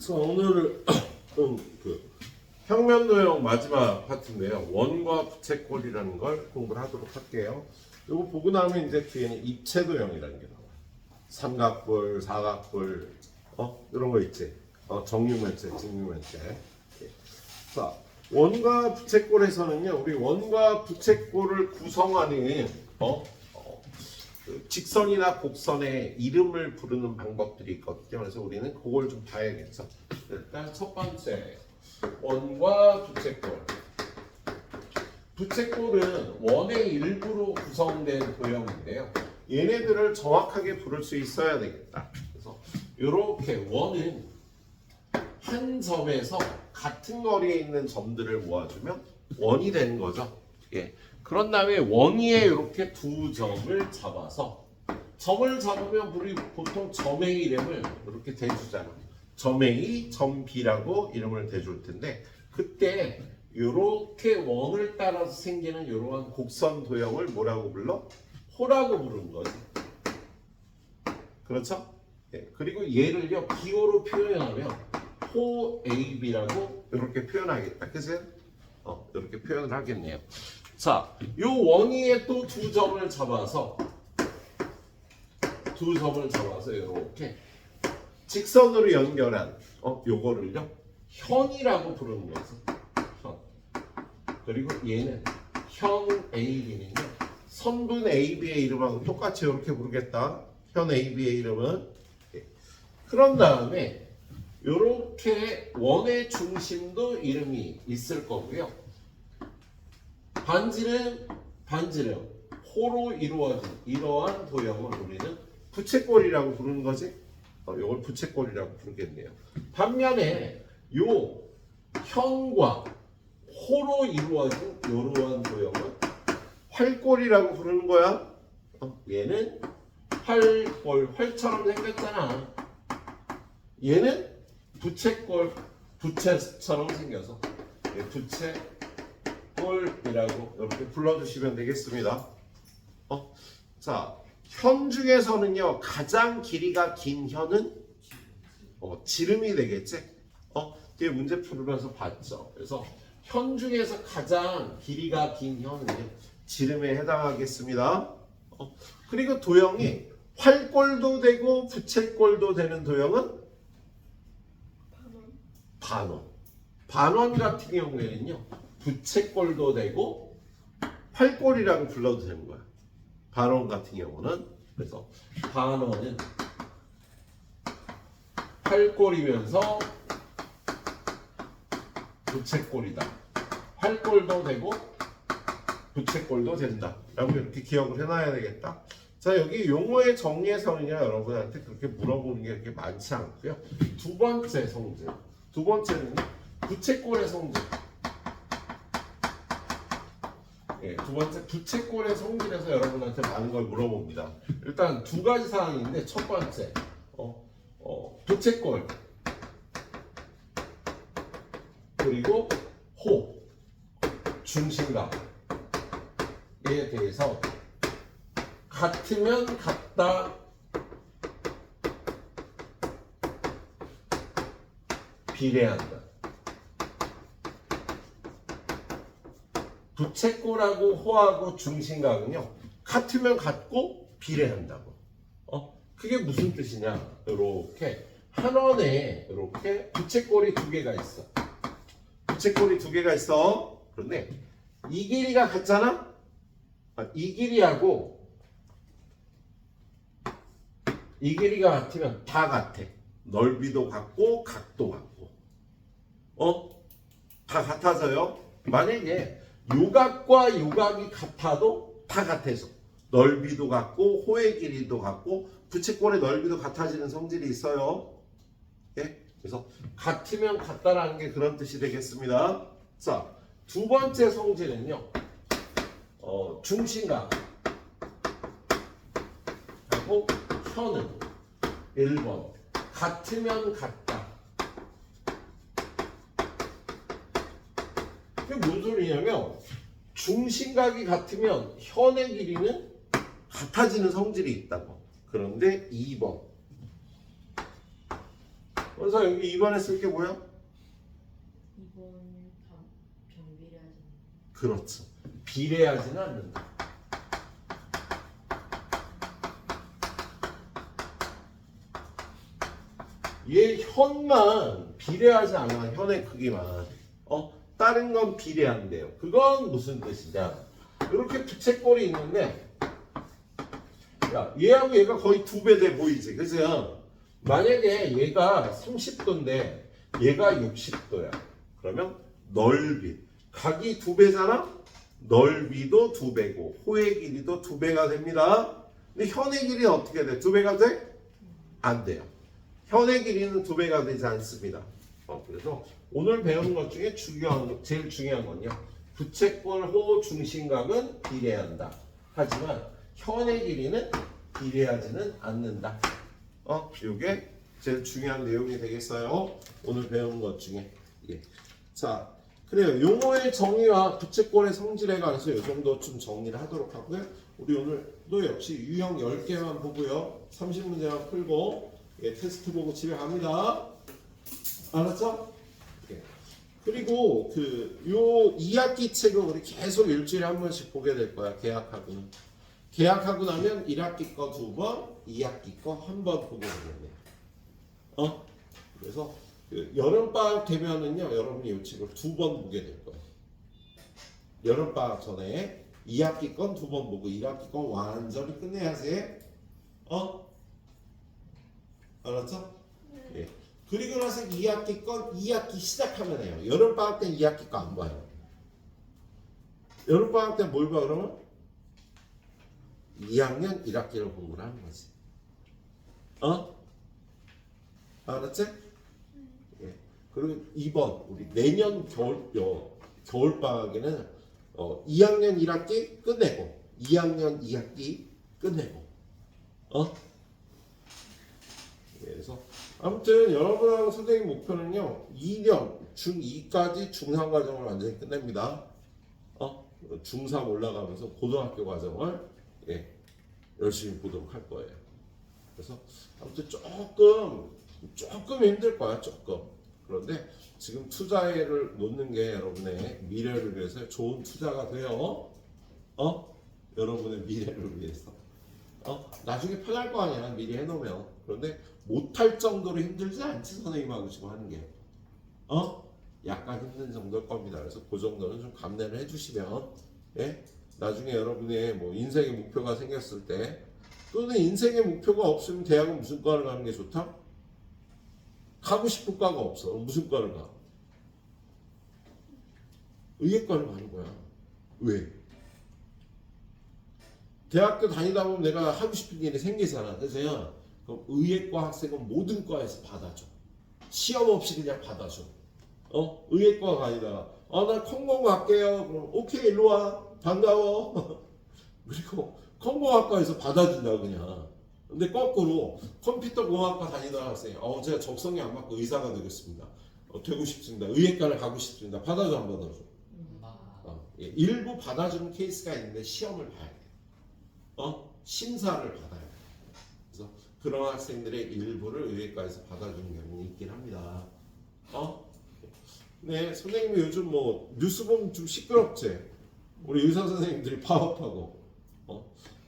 그래서 오늘은 그 평면도형 마지막 파트인데요. 원과 부채꼴이라는 걸 공부를 하도록 할게요. 이거 보고 나면 이제 뒤에는 입체도형이라는 게 나와요. 삼각뿔, 사각뿔, 이런 거 있지. 정육면체, 직육면체. 자, 원과 부채꼴에서는요, 우리 원과 부채꼴을 구성하는 그 직선이나 곡선의 이름을 부르는 방법들이 있거든요. 그래서 우리는 그걸 좀 봐야겠죠. 일단 첫 번째, 원과 부채꼴. 부채꼴은 원의 일부로 구성된 도형인데요. 얘네들을 정확하게 부를 수 있어야 되겠다. 그래서 이렇게 원은 한 점에서 같은 거리에 있는 점들을 모아주면 원이 되는 거죠. 예. 그런 다음에 원 위에 이렇게 두 점을 잡아서 점을 잡으면 우리 보통 점의 이름을 이렇게 대주잖아. 점 A, 점 B라고 이름을 대줄 텐데 그때 이렇게 원을 따라서 생기는 이러한 곡선 도형을 뭐라고 불러? 호라고 부르는 거지. 그렇죠? 예. 그리고 얘를요 기호로 표현하면 호 AB라고 이렇게 표현하겠다. 그죠? 이렇게 표현을 하겠네요. 자, 요 원 위에 또 두 점을 잡아서 이렇게 직선으로 연결한 요거를요 현이라고 부르는 거죠. 현. 그리고 얘는 현 AB는요 선분 AB의 이름하고 똑같이 이렇게 부르겠다. 현 AB의 이름은. 그런 다음에 요렇게 원의 중심도 이름이 있을 거고요. 반지름 호로 이루어진 이러한 도형을 우리는 부채꼴이라고 부르는 거지. 이걸 부채꼴이라고 부르겠네요. 반면에 요 현과 호로 이루어진 이러한 도형은 활꼴이라고 부르는 거야. 얘는 활꼴, 활처럼 생겼잖아. 얘는 부채꼴, 부채처럼 생겨서 부채꼴이라고 이렇게 불러주시면 되겠습니다. 자, 현 중에서는요 가장 길이가 긴 현은 지름이 되겠지. 뒤에 문제 풀으면서 봤죠. 그래서 현 중에서 가장 길이가 긴 현은 지름에 해당하겠습니다. 그리고 도형이 활꼴도 되고 부채꼴도 되는 도형은 반원 같은 경우에는요 부채꼴도 되고 활꼴이라고 불러도 되는 거야. 반원 같은 경우는. 그래서 반원은 활꼴이면서 부채꼴이다. 활꼴도 되고 부채꼴도 된다 라고 이렇게 기억을 해놔야 되겠다. 자, 여기 용어의 정리에서는요 여러분한테 그렇게 물어보는 게 그렇게 많지 않고요. 두 번째 성질, 두 번째는 부채꼴의 성질. 두 번째 부채꼴의 성질에서 여러분한테 많은 걸 물어봅니다. 일단 두 가지 사항인데 첫 번째 부채꼴 그리고 호 중심각에 대해서 같으면 같다, 비례한다. 부채꼴하고 호하고 중심각은요 같으면 같고 비례한다고. 그게 무슨 뜻이냐? 이렇게 한 원에 이렇게 부채꼴이 두 개가 있어. 부채꼴이 두 개가 있어. 그런데 이 길이가 같잖아. 이 길이하고 이 길이가 같으면 다 같아. 넓이도 같고 각도 같고. 다 같아져요. 만약에 요각과 요각이 같아도 다 같아서 넓이도 같고 호의 길이도 같고 부채꼴의 넓이도 같아지는 성질이 있어요. 예? 그래서 같으면 같다라는 게 그런 뜻이 되겠습니다. 자, 두 번째 성질은요 중심각 하고 현은 1번 같으면 같다. 그게 무슨 소리냐면 중심각이 같으면 현의 길이는 같아지는 성질이 있다고. 그런데 2번 원서 여기 2번에 쓸 게 뭐야? 2번 병비례하지. 그렇죠. 비례하지는 않는다. 얘 현만 비례하지 않아. 현의 크기만. 다른 건 비례한대요. 그건 무슨 뜻이냐? 이렇게 부채꼴이 있는데, 야, 얘하고 얘가 거의 2배 돼 보이지, 그죠? 만약에 얘가 30도인데 얘가 60도야. 그러면 넓이, 각이 2배잖아? 넓이도 2배고 호의 길이도 2배가 됩니다. 근데 현의 길이는 어떻게 돼? 2배가 돼? 안 돼요. 현의 길이는 2배가 되지 않습니다. 그래서 오늘 배운 것 중에 제일 중요한 건요. 부채꼴 호 중심각은 비례한다. 하지만 현의 길이는 비례하지는 않는다. 이게 제일 중요한 내용이 되겠어요. 오늘 배운 것 중에. 예. 자, 그래요. 용어의 정의와 부채꼴의 성질에 관해서 이 정도 좀 정리를 하도록 하고요. 우리 오늘도 역시 유형 10개만 보고요. 30문제만 풀고 테스트 보고 집에 갑니다. 알았죠? 예. 그리고 요 2학기 책을 우리 계속 일주일에 한 번씩 보게 될 거야. 계약하고는. 계약하고 나면 1학기 거 2번, 2학기 거 1번 보게 되겠네요. 그래서 여름방학 되면은요, 여러분이 이 책을 2번 보게 될 거예요. 여름방학 전에 2학기 건 2번 보고 1학기 건 완전히 끝내야지. 알았죠? 예. 그리고 나서 2학기 건 2학기 시작하면 해요. 여름방학 때 2학기 거 안 봐요. 여름방학 때 뭘 봐, 그러면? 2학년 1학기를 공부를 하는 거지. 알았지? 예. 그리고 2번, 우리 내년 겨울방학에는 2학년 1학기 끝내고 2학년 2학기 끝내고 그래서 아무튼 여러분하고 선생님 목표는요 2년 중2까지 중3 과정을 완전히 끝냅니다. 중3 올라가면서 고등학교 과정을 열심히 보도록 할 거예요. 그래서 아무튼 조금 힘들 거야. 조금. 그런데 지금 투자를 놓는 게 여러분의 미래를 위해서 좋은 투자가 돼요. 여러분의 미래를 위해서. 나중에 편할 거 아니야. 미리 해놓으면. 그런데 못할 정도로 힘들지 않지, 선생님하고 지금 하는 게. 약간 힘든 정도일 겁니다. 그래서 그 정도는 좀 감내를 해주시면, 나중에 여러분의 뭐 인생의 목표가 생겼을 때, 또는 인생의 목표가 없으면 대학은 무슨 과를 가는 게 좋다? 가고 싶은 과가 없어. 무슨 과를 가? 의예과를 가는 거야. 왜? 대학교 다니다 보면 내가 하고 싶은 일이 생기잖아. 그래서요. 그럼 의예과 학생은 모든 과에서 받아줘. 시험 없이 그냥 받아줘. 의예과 다니다가 나 컴공 갈게요. 그럼 오케이 일로 와. 반가워. 그리고 컴공학과에서 받아준다 그냥. 근데 거꾸로 컴퓨터공학과 다니다가 학생이 제가 적성이 안 맞고 의사가 되겠습니다. 되고 싶습니다. 의예과를 가고 싶습니다. 받아줘 안 받아줘? 일부 받아주는 케이스가 있는데 시험을 봐야 돼. 심사를 받아야 돼. 그래서 그런 학생들의 일부를 의예과에서 받아주는 경우는 있긴 합니다. 네, 선생님이 요즘 뭐 뉴스 보면 좀 시끄럽지? 우리 의사 선생님들이 파업하고.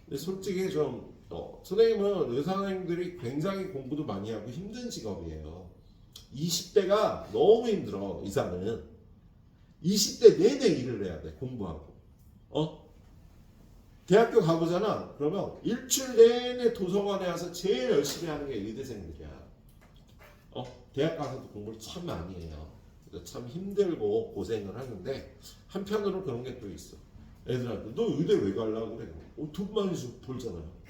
근데 솔직히 좀 선생님은 의사 선생님들이 굉장히 공부도 많이 하고 힘든 직업이에요. 20대가 너무 힘들어. 의사는 20대 내내 일을 해야 돼. 공부하고. 대학교 가보잖아. 그러면 일주일 내내 도서관에 와서 제일 열심히 하는 게 의대생들이야. 대학 가서도 공부를 참 많이 해요. 참 힘들고 고생을 하는데 한편으로 그런 게 또 있어. 애들한테 너 의대 왜 가려고 그래? 돈 많이 벌잖아요.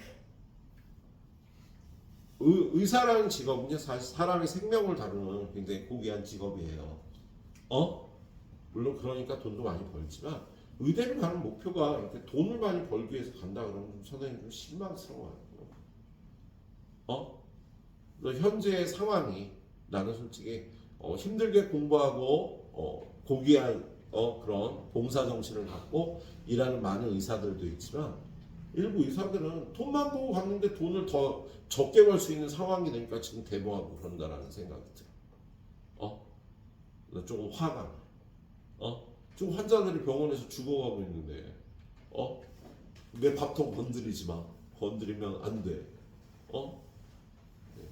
의사라는 직업은요 사실 사람의 생명을 다루는 굉장히 고귀한 직업이에요. 물론 그러니까 돈도 많이 벌지만 의대를 가는 목표가 이렇게 돈을 많이 벌기 위해서 간다 그러면 선생님 좀 실망스러워요. 현재의 상황이 나는 솔직히 힘들게 공부하고 고귀한 그런 봉사 정신을 갖고 일하는 많은 의사들도 있지만 일부 의사들은 돈만 보고 갔는데 돈을 더 적게 벌 수 있는 상황이 되니까 지금 대보하고 그런다라는 생각이 들어요. 나 조금 화가 나. 지금 환자들이 병원에서 죽어가고 있는데, 내 밥통 건드리지 마. 건드리면 안 돼. 네,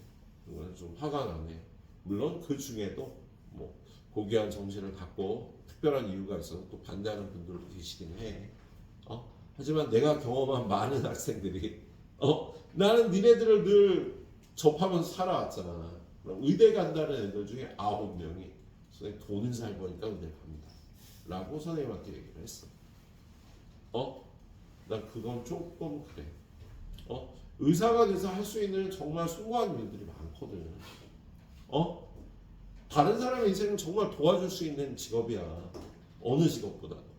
이거는 좀 화가 나네. 물론 그 중에도 뭐 고귀한 정신을 갖고 특별한 이유가 있어서 또 반대하는 분들도 계시긴 해. 하지만 내가 경험한 많은 학생들이 나는 니네들을 늘 접하면서 살아왔잖아. 그럼 의대 간다는 애들 중에 9명이 선생님 돈을 잘 버니까 의대 갑니다 라고 선생님한테 얘기를 했어. 난 그건 조금 그래. 의사가 돼서 할 수 있는 정말 숭고한 일들이 많거든. 다른 사람의 인생을 정말 도와줄 수 있는 직업이야. 어느 직업보다도.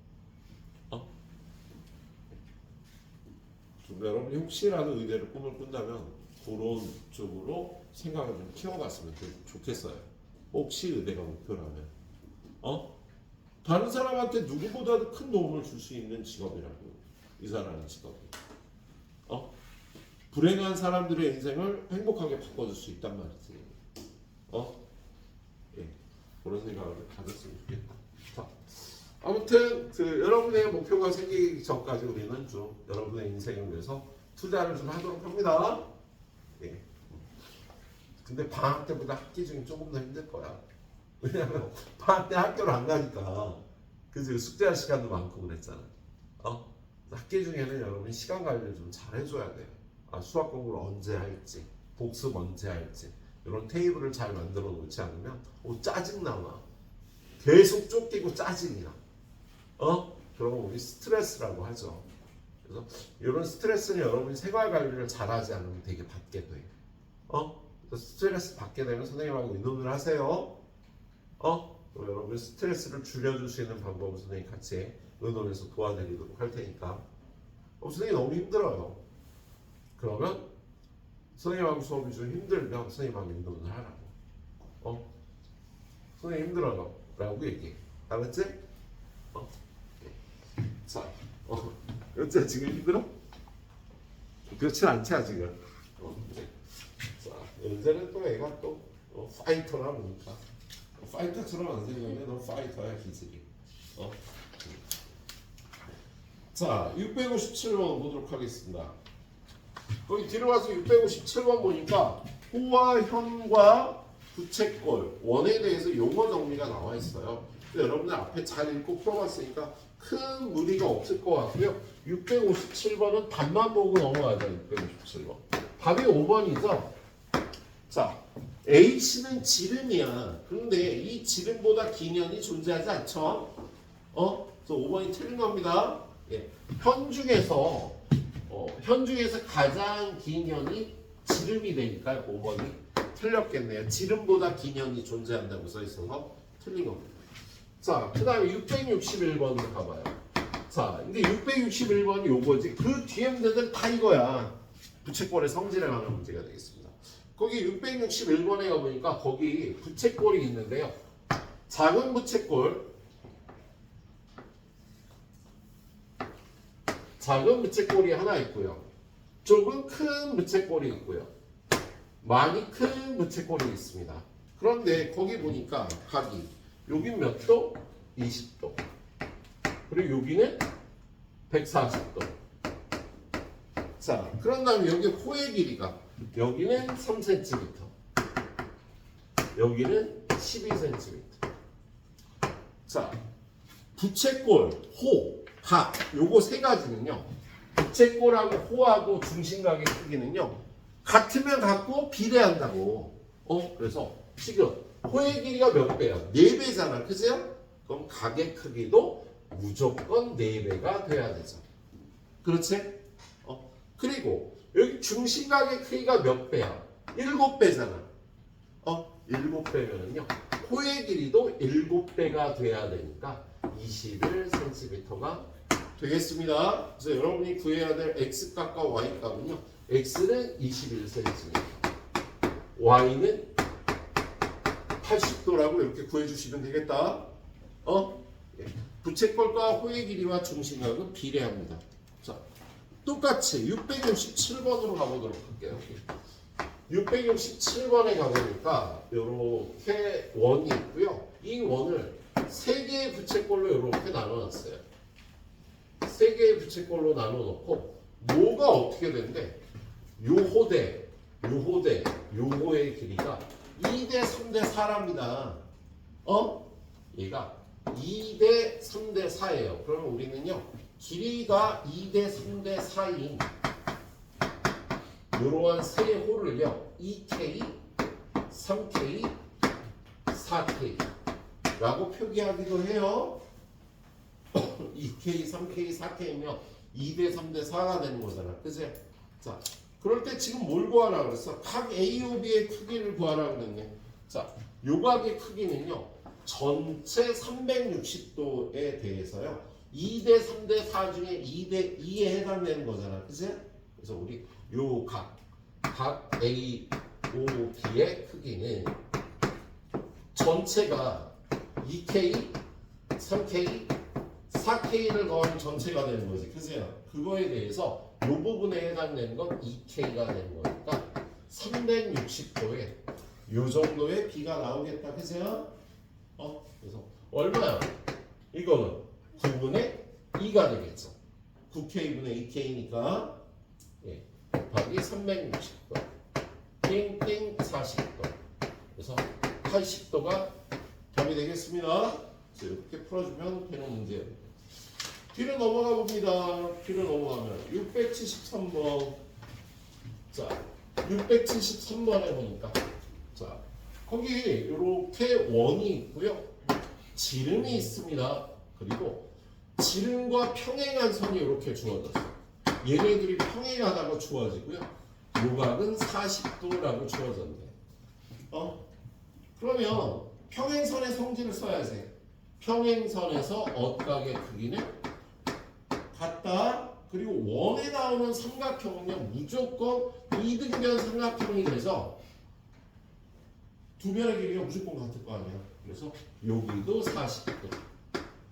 여러분이 혹시라도 의대를 꿈을 꾼다면 그런 쪽으로 생각을 좀 키워갔으면 좋겠어요. 혹시 의대가 목표라면. 다른 사람한테 누구보다도 큰 도움을 줄 수 있는 직업이라고. 의사라는 직업이. 불행한 사람들의 인생을 행복하게 바꿔줄 수 있단 말이지. 예, 그런 생각을 가졌으면 좋겠다. 자, 아무튼 여러분의 목표가 생기기 전까지 우리는 좀 여러분의 인생을 위해서 투자를 좀 하도록 합니다. 예. 근데 방학 때보다 학기 중에 조금 더 힘들 거야. 왜냐면 방학 때 학교를 안 가니까 그지 숙제할 시간도 많고 그랬잖아. 학기 중에는 여러분 시간 관리를 좀 잘 해줘야 돼요. 수학 공부를 언제 할지, 복습 언제 할지 이런 테이블을 잘 만들어 놓지 않으면 짜증 나와. 계속 쫓기고 짜증이 나. 그러면 우리 스트레스라고 하죠. 그래서 이런 스트레스는 여러분이 생활 관리를 잘하지 않으면 되게 받게 돼. 그래서 스트레스 받게 되면 선생님하고 의논을 하세요. 여러분 스트레스를 줄여줄 수 있는 방법을 선생님 같이 의논해서 도와드리도록 할 테니까. 선생님 너무 힘들어요. 그러면 선생님하고 수업이 좀 힘들면 선생님하고 의논을 하라고. 선생님 힘들어요 라고 얘기해. 알았지? 자, 여자 지금 힘들어? 그렇지 않지 아직은. 자, 연재는 또 애가 또 파이터라 보니까 파이터처럼 안 생겼네. 너 파이터야 기질이. 자, 657번 보도록 하겠습니다. 거기 뒤로 와서 657번 보니까 호와 현과 부채꼴 원에 대해서 용어 정리가 나와 있어요. 여러분들 앞에 잘 읽고 풀어봤으니까 큰 무리가 없을 것 같고요. 657번은 답만 보고 넘어가자. 657번. 답이 5번이죠. 자, H는 지름이야. 그런데 이 지름보다 긴 년이 존재하지 않죠. 그래서 5번이 틀린 겁니다. 예. 현 중에서 가장 긴 년이 지름이 되니까 5번이 틀렸겠네요. 지름보다 긴 년이 존재한다고 써 있어서 틀린 겁니다. 자, 그 다음에 661번으로 가봐요. 자, 근데 661번이 요거지. 그 뒤에 문제들 다 이거야. 부채꼴의 성질에 관한 문제가 되겠습니다. 거기 661번에 가보니까 거기 부채꼴이 있는데요. 작은 부채꼴이 하나 있고요. 좁은 큰 부채꼴이 있고요. 많이 큰 부채꼴이 있습니다. 그런데 거기 보니까 각이 여긴 몇 도? 20도. 그리고 여기는 140도. 자, 그런 다음에 여기 호의 길이가 여기는 3cm, 여기는 12cm. 자, 부채꼴, 호, 각 요거 세 가지는요. 부채꼴하고 호하고 중심각의 크기는요. 같으면 같고 비례한다고. 그래서 지금 호의 길이가 몇 배야? 4배잖아. 그죠? 그럼 각의 크기도 무조건 4배가 돼야 되죠. 그렇지? 그리고 여기 중심각의 크기가 몇 배야? 7배잖아. 7배면은요. 호의 길이도 7배가 돼야 되니까 21cm가 되겠습니다. 그래서 여러분이 구해야 될 x값과 y값은요. x는 21cm, y는 80도라고 이렇게 구해주시면 되겠다. 부채꼴과 호의 길이와 중심각은 비례합니다. 자, 똑같이 667번으로 가보도록 할게요. 667번에 가보니까 이렇게 원이 부채꼴로 나눠 놓고 뭐가 어떻게 된대? 요호의 길이가 2대 3대 4랍니다. 얘가 2대 3대 4예요. 그러면 우리는요. 길이가 2대 3대 4인 이러한 세 호를요. 2K, 3K, 4K 라고 표기하기도 해요. 2K, 3K, 4K면 2대 3대 4가 되는 거잖아. 그치? 자, 그럴 때 지금 뭘 구하라 그랬어? 각 AOB의 크기를 구하라 그랬네. 자, 요각의 크기는요. 전체 360도에 대해서요. 2대 3대 4 중에 2대 2에 해당되는 거잖아. 그치? 그래서 우리 요 각 AOB의 크기는 전체가 2K, 3K, 4K를 더한 전체가 되는 거지. 그죠? 그거에 대해서 이 부분에 해당되는 건 2K가 되는 거니까 360도에 이 정도의 비가 나오겠다. 그죠? 그래서 얼마야? 이거는 9분의 2가 되겠죠. 9K분의 2K니까 예, 곱하기 360도 띵띵 40도 그래서 80도가 답이 되겠습니다. 이렇게 풀어주면 되는 문제예요. 뒤로 넘어가 봅니다. 뒤로 넘어가면 673번. 자, 673번에 보니까 자, 거기 이렇게 원이 있고요. 지름이 있습니다. 그리고 지름과 평행한 선이 이렇게 주어졌어요. 얘네들이 평행하다고 주어지고요. 요각은 40도라고 주어졌네. 그러면 평행선의 성질을 써야지. 평행선에서 어각의 크기는 같다. 그리고 원에 나오는 삼각형은요 무조건 이등변 삼각형이 돼서 두 변의 길이가 무조건 같을 거 아니야. 그래서 여기도 40도.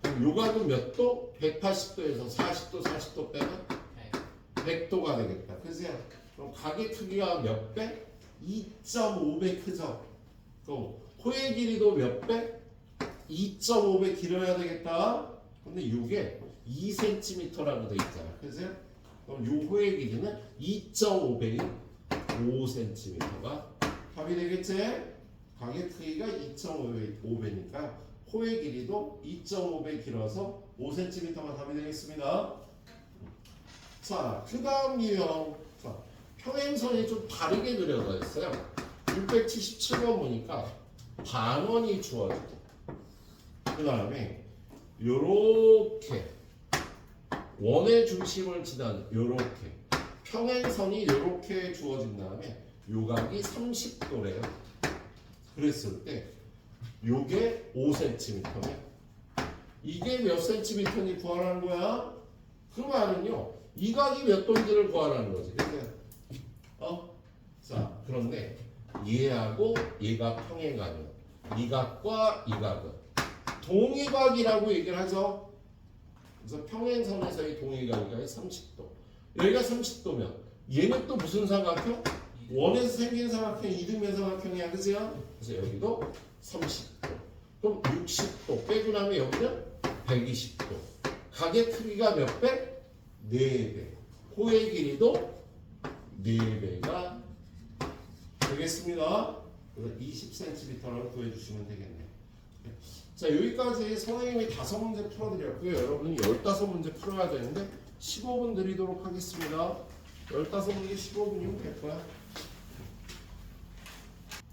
그럼 요각은 몇 도? 180도에서 40도, 40도 빼면 100도가 되겠다. 그지? 그럼 각의 크기가 몇 배? 2.5배 크죠. 그럼 호의 길이도 몇 배? 2.5배 길어야 되겠다. 근데 이게 2cm라고 돼 있잖아. 그죠? 그럼 요 호의 길이는 2.5배인 5cm가 답이 되겠지? 각의 크기가 2.5배니까 호의 길이도 2.5배 길어서 5cm가 답이 되겠습니다. 자, 그 다음 유형. 자, 평행선이 좀 다르게 그려져 있어요. 677번 보니까 반원이 주어지고 그 다음에 요렇게 원의 중심을 지나는 요렇게 평행선이 요렇게 주어진 다음에 요각이 30도래요. 그랬을 때 요게 5cm면 이게 몇 cm인지 구하라는 거야? 그 말은요 이 각이 몇 도인지를 구하라는 거지. 그러니까 자, 그런데 얘하고 얘가 평행하면 이 각과 이 각은 동의각이라고 얘기를 하죠. 그래서 평행선에서의 동의각이 30도. 여기가 30도면 얘는 또 무슨 삼각형? 원에서 생긴 삼각형, 이등변 삼각형이야. 그죠? 그래서 여기도 30도. 그럼 60도 빼고 나면 여기는 120도. 각의 크기가 몇 배? 4배. 호의 길이도 4배가 되겠습니다. 그래서 20cm라고 구해주시면 되겠네요. 자, 여기까지 선생님이 5문제 풀어드렸고요. 여러분이 15문제 풀어야 되는데 15분 드리도록 하겠습니다. 15문제 15분이면 될 거야.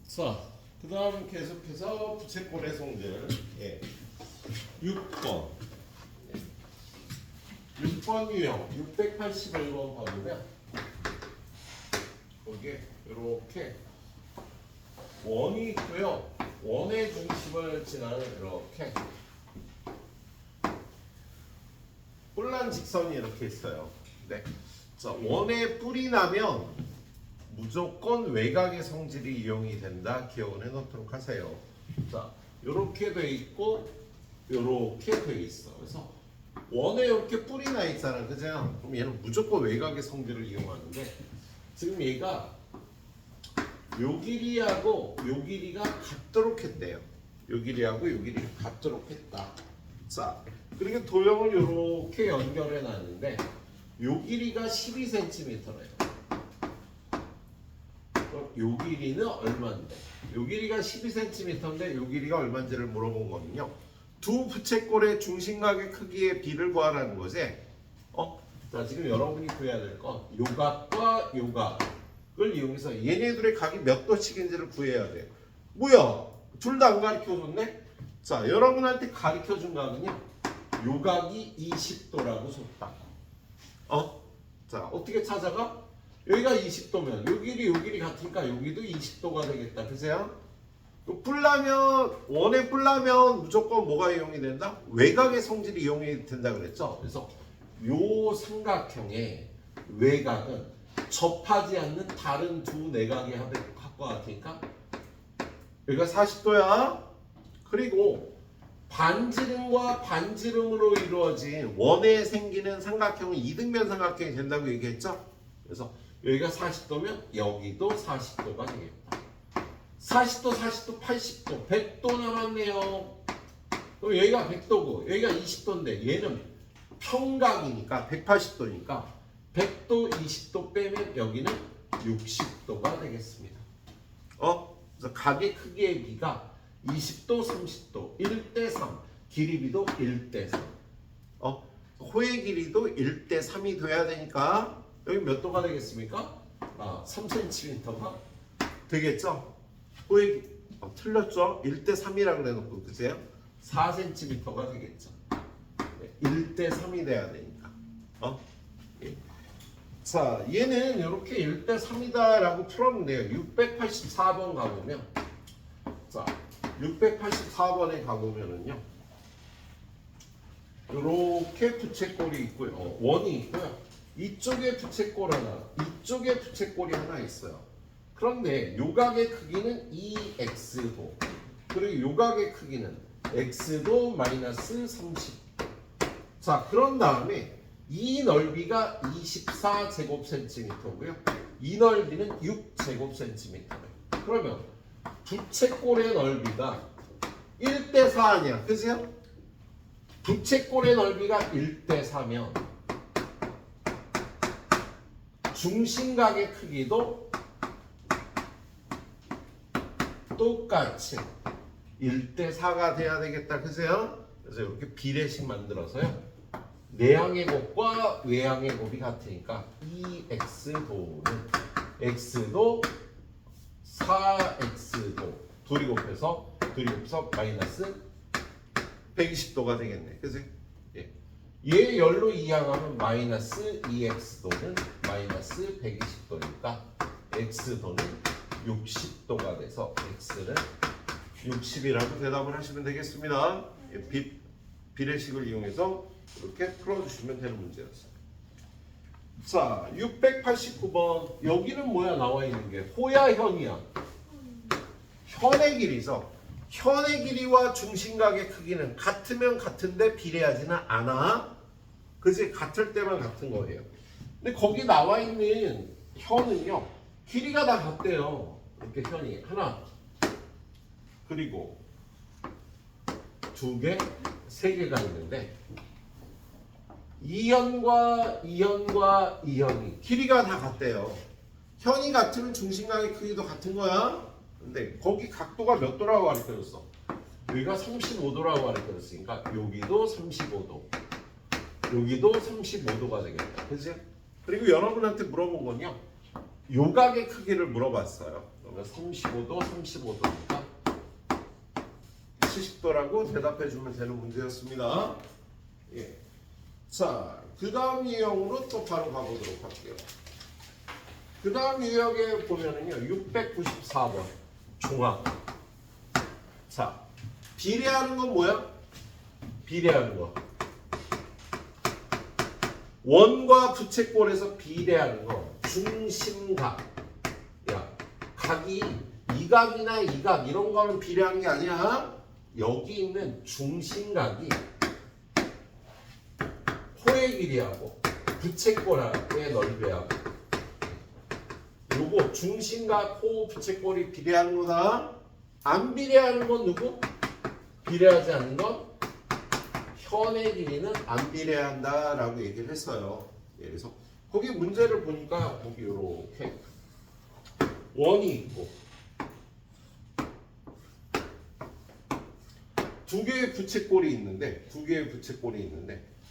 자, 그 다음 계속해서 부채꼴의 성질 6번 6번 유형 681번 봐보면 거기에 이렇게 원이 있고요. 원의 중심을 지나는 이렇게 혼란 직선이 이렇게 있어요. 네. 자, 원에 뿔이 나면 무조건 외곽의 성질이 이용이 된다. 기억을 해놓도록 하세요. 자, 이렇게 돼 있고 이렇게 돼 있어. 그래서 원에 이렇게 뿔이 나 있잖아, 그죠? 그럼 얘는 무조건 외곽의 성질을 이용하는데 지금 얘가 요 길이하고 요 길이가 같도록 했대요. 요 길이하고 요 길이가 같도록 했다. 자, 그리고 도형을 이렇게 연결해 놨는데 요 길이가 12cm래요. 요 길이는 얼마인데? 요 길이가 12cm인데 요 길이가 얼마인지를 물어본 거는요. 두 부채꼴의 중심각의 크기의 비를 구하라는 거지. 자, 지금 여러분이 구해야 될 건 요각과 요각을 이용해서 얘네들의 각이 몇 도씩인지를 구해야 돼요. 뭐야? 둘 다 안 가르쳐줬네? 자, 여러분한테 가르쳐준 각은요. 요각이 20도라고 줬다. 자, 어떻게 찾아가? 여기가 20도면 요 길이 같으니까 여기도 20도가 되겠다. 그세요? 원에 풀려면 무조건 뭐가 이용이 된다? 외곽의 성질이 이용이 된다 그랬죠? 그래서 요 삼각형의 외곽은 접하지 않는 다른 두 내각의 합과 같으니까 여기가 40도야. 그리고 반지름과 반지름으로 이루어진 원에 생기는 삼각형은 이등변 삼각형이 된다고 얘기했죠? 그래서 여기가 40도면 여기도 40도가 되겠다. 40도, 40도, 80도, 100도 남았네요. 그럼 여기가 100도고 여기가 20도인데 얘는 평각이니까 180도니까 100도, 20도 빼면 여기는 60도가 되겠습니다. 그래서 각의 크기의 비가 20도, 30도, 1대3, 길이비도 1대3. 호의 길이도 1대3이 돼야 되니까 여기 몇 도가 되겠습니까? 3cm가 되겠죠? 호의 틀렸죠? 1대3이라고 그래놓고 그세요? 4cm가 되겠죠? 1대3이 돼야 되니까. 예. 자, 얘는 이렇게 1대3이다라고 풀었는데요. 684번 가보면, 자, 684번에 가보면은요, 이렇게 부채꼴이 있고요, 원이 있고요. 이쪽에 부채꼴 하나, 이쪽에 부채꼴이 하나 있어요. 그런데 요각의 크기는 2x도, 그리고 요각의 크기는 x도 마이너스 30. 자, 그런 다음에 이 넓이가 24제곱센티미터고요. 이 넓이는 6제곱센티미터예요. 그러면 부채꼴의 넓이가 1대4 아니야. 그죠? 부채꼴의 넓이가 1대4면 중심각의 크기도 똑같이 1대4가 돼야 되겠다. 그죠? 그래서 이렇게 비례식 만들어서요. 내항의 곱과 외항의 곱이 같으니까 2x도는 x도 4x도 둘이 곱해서 마이너스 120도가 되겠네. 그치? 예. 얘 열로 이항하면 마이너스 2x도는 마이너스 120도니까 x도는 60도가 돼서 x는 60이라고 대답을 하시면 되겠습니다. 비례식을 이용해서 이렇게 풀어주시면 되는 문제였어요. 자, 689번. 여기는 뭐야 나와 있는 게? 호야 현이야. 현의 길이죠. 현의 길이와 중심각의 크기는 같으면 같은데 비례하지는 않아. 그지? 같을 때만 같은 거예요. 근데 거기 나와 있는 현은요, 길이가 다 같대요. 이렇게 현이 하나, 그리고 두 개, 세 개가 있는데 이현과 이현이 길이가 다 같대요. 현이 같으면 중심각의 크기도 같은 거야. 근데 거기 각도가 몇 도라고 가르쳐줬어? 여기가 35도라고 가르쳐줬으니까 여기도 35도, 여기도 35도가 되겠다. 그치? 그리고 여러분한테 물어본 건요, 요각의 크기를 물어봤어요. 그러면 35도, 35도니까 70도라고 대답해주면 되는 문제였습니다. 예. 자, 그 다음 유형으로 또 바로 가보도록 할게요. 그 다음 유형에 보면은요, 694번 종합. 자, 비례하는 건 뭐야? 비례하는 거. 원과 부채꼴에서 비례하는 거. 중심각. 야, 각이 이각이나 이각 이런 거는 비례하는 게 아니야. 여기 있는 중심각이 호의 길이하고 부채꼴의 넓이하고 요거 중심각, 호, 부채꼴이 비례하는 거다. 안 비례하는 건 누구? 비례하지 않는 건 현의 길이는 안 비례한다 라고 얘기를 했어요. 예, 그래서 거기 문제를 보니까 거기 이렇게 원이 있고 두 개의 부채꼴이 있는데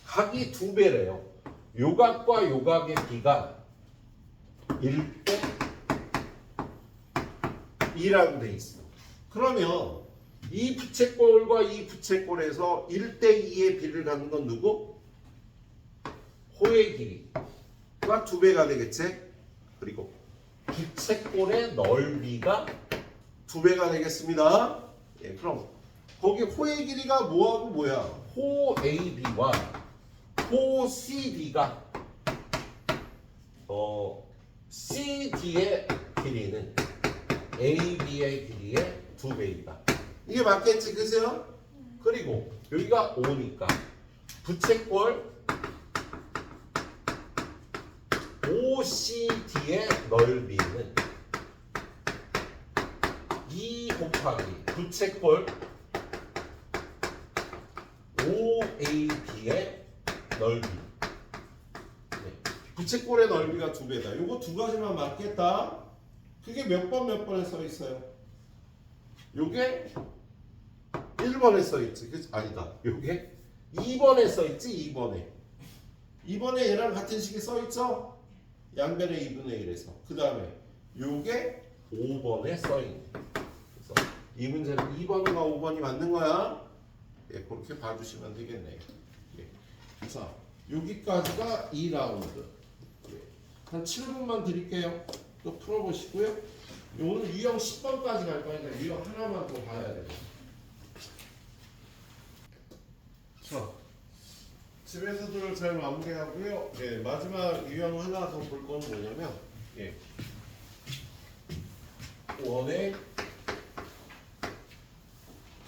각이 두 배래요. 요각과 요각의 비가 1대 2라고 돼 있습니다. 그러면 이 부채꼴과 이 부채꼴에서 1대 2의 비를 갖는 건 누구? 호의 길이가 두 배가 되겠지? 그리고 부채꼴의 넓이가 두 배가 되겠습니다. 예, 그럼 거기 호의 길이가 뭐하고 뭐야? 호 AB와 호 CD가 CD의 길이는 AB의 길이의 두 배이다. 이게 맞겠지, 그죠? 그리고 여기가 5니까 부채꼴 OCD의 넓이는 2 곱하기 부채꼴 OAB의 넓이. 네. 부채꼴의 넓이가 두 배다. 요거 두 가지만 맞겠다. 그게 몇 번에 써 있어요? 요게 1번에 써 있지. 그치? 아니다. 요게 2번에 써 있지. 2번에 얘랑 같은 식이 써 있죠? 양변의 2분의 1에서. 그 다음에 요게 5번에 써 있네. 그래서 이 문제는 2번과 5번이 맞는 거야. 예, 그렇게 봐주시면 되겠네요. 예. 자, 여기까지가 2라운드. 예. 한 7분만 드릴게요. 또 풀어보시고요. 오늘 유형 10번까지 갈 거니까 유형 하나만 더 봐야 돼요. 자, 집에서들 잘 마무리하고요. 예, 마지막 유형 하나 더 볼 건 뭐냐면, 예. 원의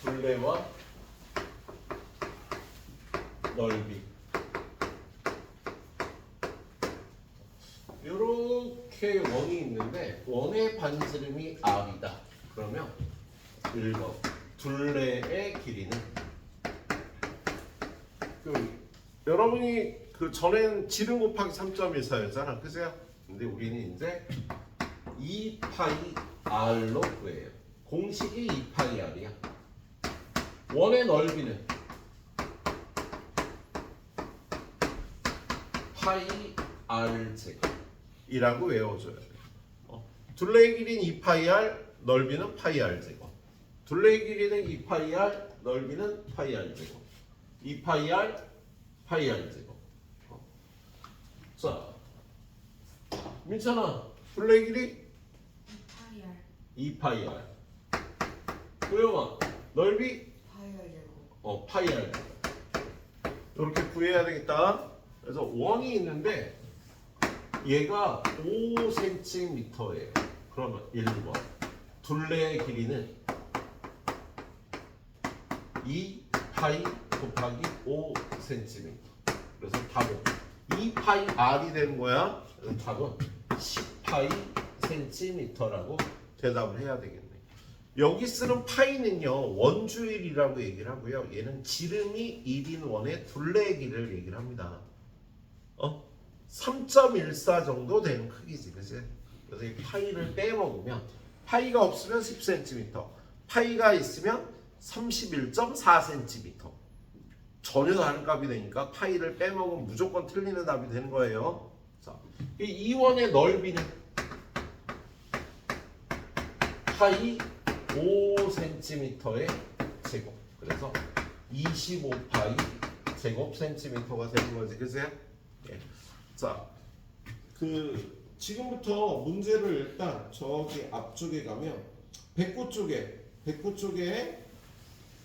둘레와 넓이. 이렇게 원이 있는데 원의 반지름이 r이다. 그러면 1번 둘레의 길이는 여러분이 그 전엔 지름 곱하기 3.14였잖아, 그죠? 근데 우리는 이제 2파이 r로 구해요. 공식이 2파이 r이야. 원의 넓이는 파이 r 제곱이라고 외워줘야 돼. 둘레의 길이는 2파이 r, 넓이는 파이 r 제곱. 둘레의 길이는 2파이 r, 넓이는 파이 r 제곱. 2파이 r, 파이 r 제곱. 자, 민찬아, 둘레의 길이 2파이 r. 도영아, 넓이 파이 r 제곱. 이렇게 구해야 되겠다. 그래서 원이 있는데 얘가 5cm예요. 그러면 1번 둘레의 길이는 2파이 곱하기 5cm. 그래서 답은 2파이 r이 되는 거야. 그래서 답은 10파이 cm라고 대답을 해야 되겠네. 여기 쓰는 파이는요 원주율이라고 얘기를 하고요. 얘는 지름이 1인 원의 둘레의 길이를 얘기를 합니다. 3.14 정도 되는 크기지, 그치? 그래서 이 파이를 빼먹으면 파이가 없으면 10cm, 파이가 있으면 31.4cm. 전혀 다른 값이 되니까 파이를 빼먹으면 무조건 틀리는 답이 되는 거예요. 자, 이 원의 넓이는 파이 5cm의 제곱. 그래서 25파이 제곱 센티미터가 되는 거지, 그치? 예. 자, 지금부터 문제를 일단 저기 앞쪽에 가면 109 쪽에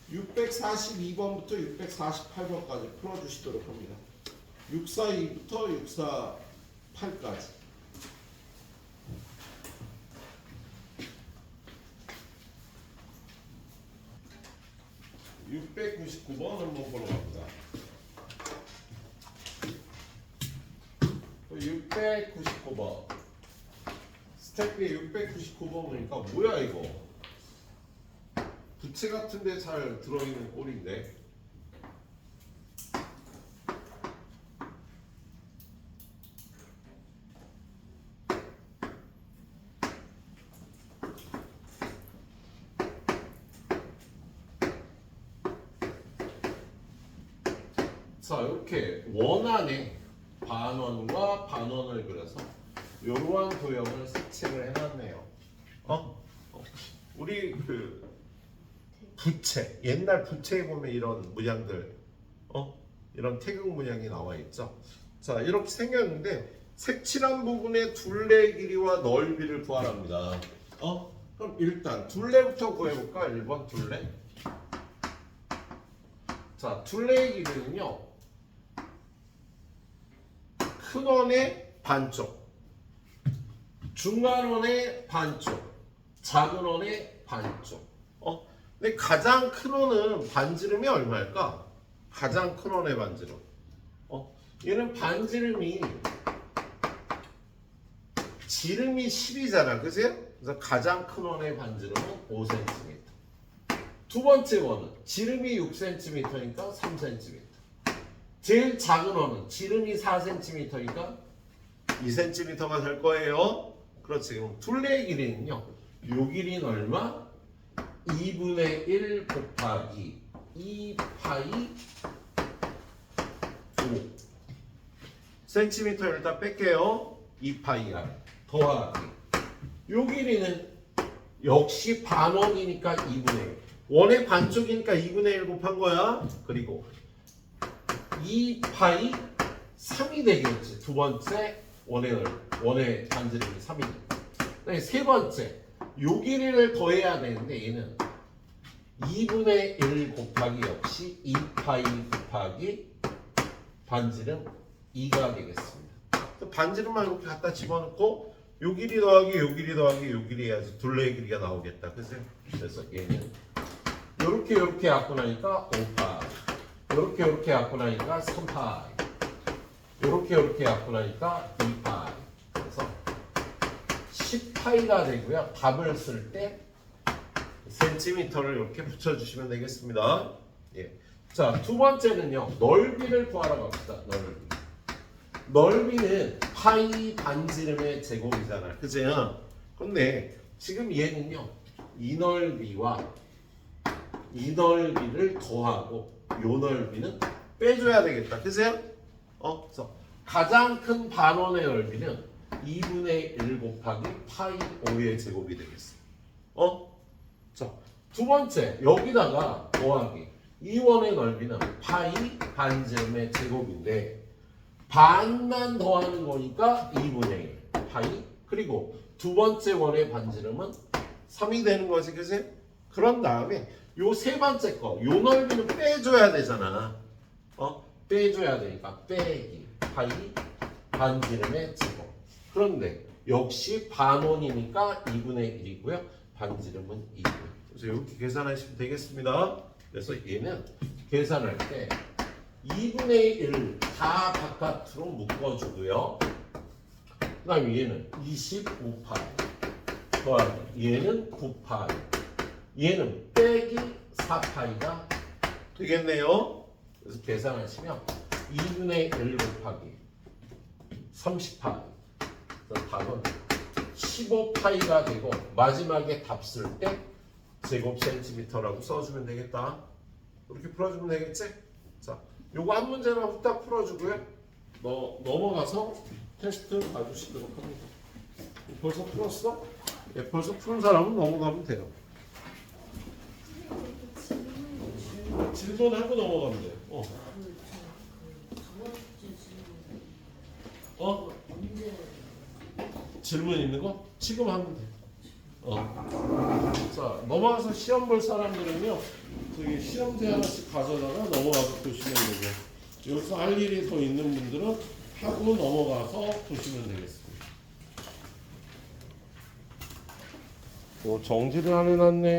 642번부터 648번까지 풀어주시도록 합니다. 642부터 648까지. (699번) 한번 보러 갑니다. 699번 스텝 B에 699번 보니까 뭐야 이거? 부채 같은데 잘 들어있는 꼴인데 자, 이렇게 원 안에 반원과 반원을 그려서 이러한 도형을 색칠을 해놨네요. 우리 그 부채, 옛날 부채에 보면 이런 문양들, 이런 태극 문양이 나와 있죠. 자, 이렇게 생겼는데 색칠한 부분의 둘레 길이와 넓이를 구하랍니다. 그럼 일단 둘레부터 구해볼까? 1번 둘레. 자, 둘레의 길이는요, 큰 원의 반쪽, 중간 원의 반쪽, 작은 원의 반쪽. 근데 가장 큰 원은 반지름이 얼마일까? 가장 큰 원의 반지름. 얘는 반지름이 지름이 10이잖아, 그죠? 그래서 가장 큰 원의 반지름은 5cm. 두 번째 원은 지름이 6cm니까 3cm. 제일 작은 원은 지름이 4cm니까 2cm가 될 거예요. 그렇지. 그럼 둘레의 길이는요, 요 길이는 얼마? 2분의 1 곱하기 2파이 5 cm 일단 뺄게요. 2파이r 더하기 요 길이는 역시 반원이니까 2분의 1 원의 반쪽이니까 2분의 1 곱한 거야. 그리고 2파이 3이 되겠지. 두 번째 원의 반지름이 3이 되고 세 번째 요 길이를 더해야 되는데 얘는 2분의 1 곱하기 역시 2파이 곱하기 반지름 2가 되겠습니다. 반지름만 이렇게 갖다 집어넣고 요 길이 더하기 요 길이 더하기 요 길이 해야지 둘레의 길이가 나오겠다. 그래서 얘는 요렇게 갖고 나니까 5파이, 요렇게 갖고 나니까 3파이, 요렇게 갖고 나니까 2파이. 그래서 10파이가 되고요. 답을 쓸 때 센티미터를 이렇게 붙여주시면 되겠습니다. 예. 자, 두 번째는요, 넓이를 구하러 갑시다. 넓이는 파이 반지름의 제곱이잖아, 그죠? 근데 지금 얘는요, 이 넓이와 이 넓이를 더하고 요 넓이는 빼줘야 되겠다, 그죠? 그래서 가장 큰 반원의 넓이는 2분의 1 곱하기 파이 5의 제곱이 되겠어. 자, 두 번째 여기다가 더하기 이 원의 넓이는 파이 반지름의 제곱인데 반만 더하는 거니까 2분의 1 파이. 그리고 두 번째 원의 반지름은 3이 되는 거지, 그지? 그런 다음에 요 세 번째 거, 요 넓이는 빼줘야 되잖아. 빼줘야 되니까 빼기 파이 반지름의 제곱. 그런데 역시 반원이니까 2분의 1이고요. 반지름은 2. 그래서 이렇게 계산하시면 되겠습니다. 그래서 얘는 계산할 때 2분의 1 다 바깥으로 묶어주고요. 그 다음에 얘는 25파이 더하기 얘는 9파이 얘는 빼기 4파이가 되겠네요. 그래서 계산하시면 2분의 1 곱하기 30파이 그래서 답은 15파이가 되고 마지막에 답 쓸 때 제곱 센티미터라고 써주면 되겠다. 이렇게 풀어주면 되겠지? 자, 요거 한 문제만 후딱 풀어주고요. 넘어가서 테스트 봐주시도록 합니다. 벌써 풀었어? 예, 벌써 푸는 사람은 넘어가면 돼요. 질문하고 넘어가면 돼요. 질문 있는 거? 지금 하면 돼. 자, 넘어가서 시험 볼 사람들은요, 저기 시험지 하나씩 가져다가 넘어가서 보시면 되고, 여기서 할 일이 더 있는 분들은 하고 넘어가서 보시면 되겠습니다. 정지를 안 해놨네.